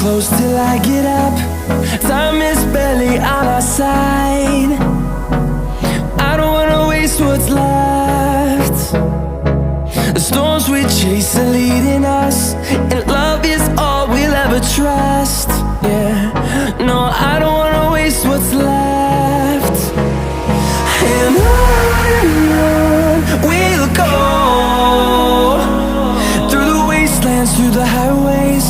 close till I get up. Time is barely on our side. I don't wanna waste what's left. The storms we chase are leading us, and love is all we'll ever trust. Yeah, no, I don't wanna waste what's left. And on we'll go, through the wastelands, through the highways,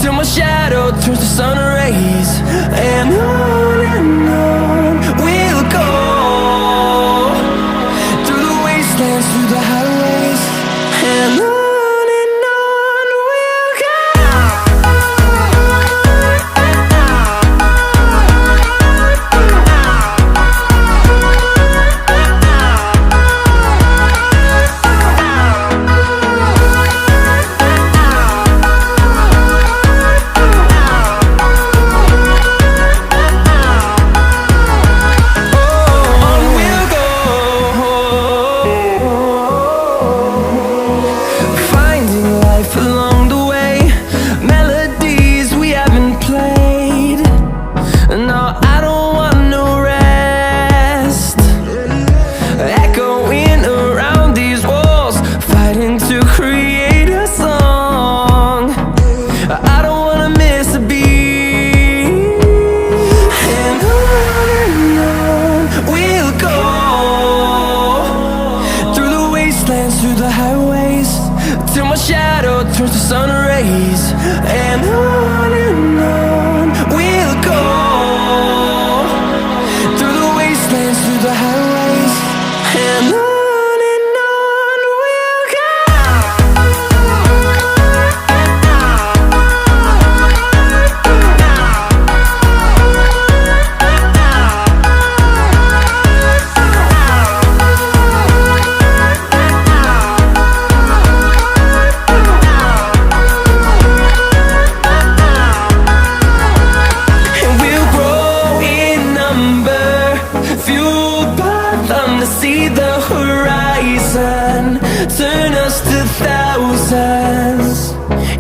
till my shadow turns to sun rays. And on we'll go, through the wastelands, through the highways, and on we'll go. Through the highways, till my shadow turns to sun rays. And on we'll go, through the wastelands, through the highways, and on we'll go. See the horizon turn us to thousands,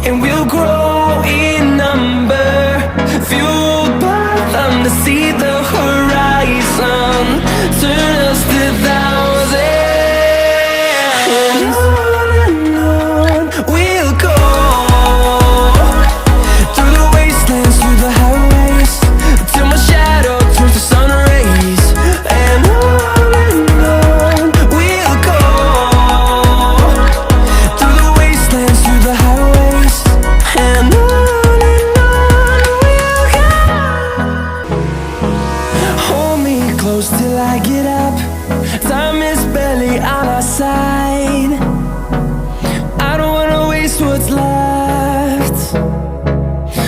and we'll grow in number, fueled by them. To see the horizon turn us to thousands, and on we'll go, through the wastelands, through the highways, till my shadow turns to sun rays. And till I get up, time is barely on our side. I don't wanna waste what's left.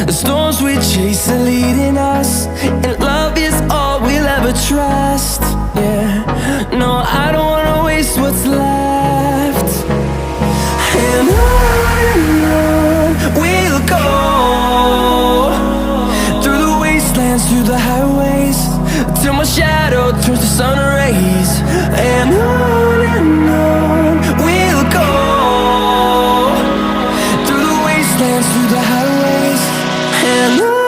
The storms we chase are leading us, and love is all we'll ever trust. Yeah, no, I don't wanna waste what's left. And on we'll go, through the wastelands, through the highways, till my shadow turns to sun rays. And on we'll go, through the wastelands, through the highways, and on.